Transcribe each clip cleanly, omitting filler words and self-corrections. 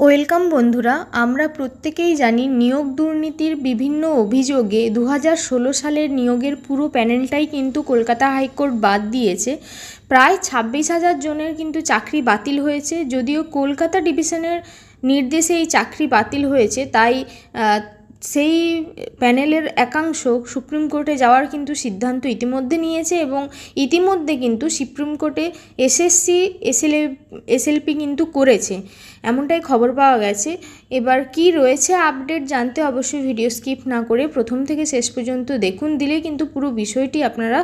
Welcome বন্ধুরা, আমরা প্রত্যেকেই জানি নিয়োগ দুর্নীতির বিভিন্ন অভিযোগে 2016 সালের নিয়োগের পুরো প্যানেলটাই কিন্তু কলকাতা হাইকোর্ট বাদ দিয়েছে। প্রায় 26,000 জনের কিন্তু চাকরি বাতিল হয়েছে। যদিও কলকাতা ডিভিশনের নির্দেশে এই চাকরি বাতিল হয়েছে, তাই সেই প্যানেলের একাংশ সুপ্রিম কোর্টে যাওয়ার কিন্তু সিদ্ধান্ত ইতিমধ্যে নিয়েছে এবং ইতিমধ্যে কিন্তু সুপ্রিম কোর্টে এসএসসি এসএলপি কিন্তু করেছে, এমনটাই খবর পাওয়া গেছে। এবার কি রয়েছে আপডেট জানতে অবশ্যই ভিডিও স্কিপ না করে প্রথম থেকে শেষ পর্যন্ত দেখুন, দিলে কিন্তু পুরো বিষয়টি আপনারা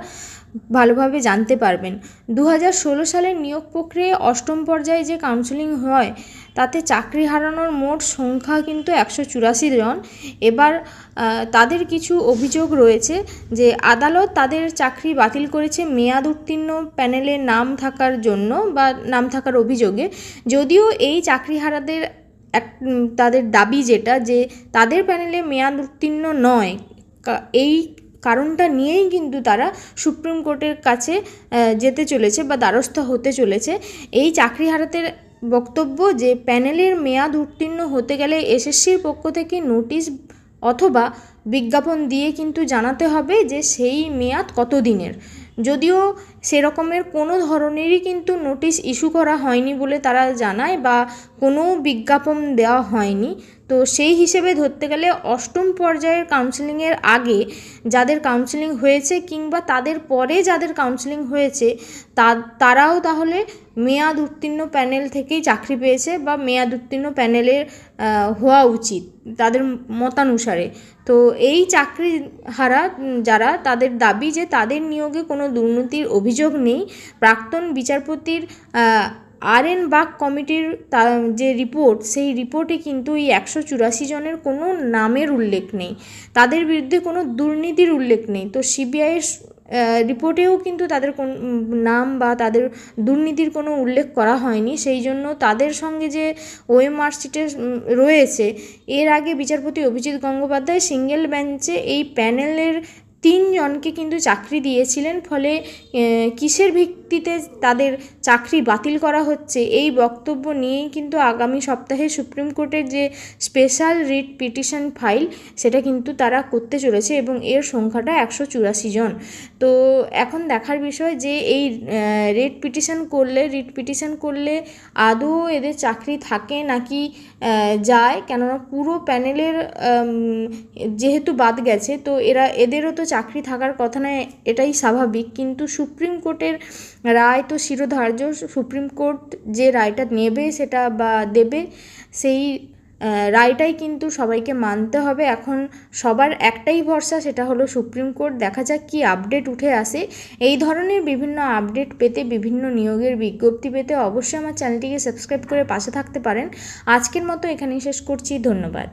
ভালোভাবে জানতে পারবেন। 2016 সালের নিয়োগ প্রক্রিয়ায় অষ্টম পর্যায়ে যে কাউন্সেলিং হয় তাতে চাকরি হারানোর মোট সংখ্যা কিন্তু 184 জন। এবার তাদের কিছু অভিযোগ রয়েছে যে আদালত তাদের চাকরি বাতিল করেছে মেয়াদ উত্তীর্ণ প্যানেলে নাম থাকার জন্য বা নাম থাকার অভিযোগে। যদিও এই চাকরিহারাদের তাদের দাবি যেটা যে তাদের প্যানেলে মেয়াদ উত্তীর্ণ নয়, এই কারণটা নিয়েই কিন্তু তারা সুপ্রিম কোর্টের কাছে যেতে চলেছে বা দ্বারস্থ হতে চলেছে। এই চাকরিহারাদের বক্তব্য যে প্যানেলের মেয়াদ উত্তীর্ণ হতে গেলে এসএসসির পক্ষ থেকে নোটিশ অথবা বিজ্ঞাপন দিয়ে কিন্তু জানাতে হবে যে সেই মেয়াদ কত দিনের। যদিও সেরকমের কোনো ধরনেরই কিন্তু নোটিশ ইস্যু করা হয়নি বলে তারা জানায় বা কোনো বিজ্ঞাপন দেওয়া হয়নি। তো সেই হিসেবে ধরতে গেলে অষ্টম পর্যায়ের কাউন্সেলিংয়ের আগে যাদের কাউন্সেলিং হয়েছে কিংবা তাদের পরে যাদের কাউন্সেলিং হয়েছে তারাও তাহলে মেয়াদ উত্তীর্ণ প্যানেল থেকেই চাকরি পেয়েছে বা মেয়াদ উত্তীর্ণ প্যানেলের হওয়া উচিত তাদের মতানুসারে। তো এই চাকরি হারা যারা, তাদের দাবি যে তাদের নিয়োগে কোনো দুর্নীতির অভিযোগ নেই। প্রাক্তন বিচারপতির আর.এন. বাগ কমিটির যে রিপোর্ট, সেই রিপোর্টে কিন্তু এই 184 জনের কোনো নামের উল্লেখ নেই, তাদের বিরুদ্ধে কোনো দুর্নীতির উল্লেখ নেই। তো সিবিআইয়ের রিপোর্টেও কিন্তু তাদের কোন নাম বা তাদের দুর্নীতির কোনো উল্লেখ করা হয়নি। সেই জন্য তাদের সঙ্গে যে ওএমআর শিটে রয়েছে, এর আগে বিচারপতি অভিজিৎ গঙ্গোপাধ্যায় সিঙ্গেল বেঞ্চে এই প্যানেলের 3 জনকে কিন্তু চাকরি দিয়েছিলেন। ফলে কিসের ভিত্তিতে তাদের চাকরি বাতিল করা হচ্ছে, এই বক্তব্য নিয়েই কিন্তু আগামী সপ্তাহে সুপ্রিম কোর্টের যে স্পেশাল রিট পিটিশন ফাইল সেটা কিন্তু তারা করতে চলেছে এবং এর সংখ্যাটা 184 জন। তো এখন দেখার বিষয় যে এই রিট পিটিশন করলে আদৌ এদের চাকরি থাকে নাকি যায়, কেননা পুরো প্যানেলের যেহেতু বাদ গেছে তো এদেরও তো চাকরি থাকার কথা নয়, এটাই স্বাভাবিক। কিন্তু সুপ্রিম কোর্টের রায় তো শিরোধার্য, সুপ্রিম কোর্ট যে রায়টা নেবে সেটা বা দেবে, সেই রায়টাই কিন্তু সবাইকে মানতে হবে। এখন সবার একটাই ভরসা, সেটা হলো সুপ্রিম কোর্ট। দেখা যাক কি আপডেট উঠে আসে। এই ধরনের বিভিন্ন আপডেট পেতে, বিভিন্ন নিয়োগের বিজ্ঞপ্তি পেতে অবশ্যই আমার চ্যানেলটিকে সাবস্ক্রাইব করে পাশে থাকতে পারেন। আজকের মতো এখানেই শেষ করছি, ধন্যবাদ।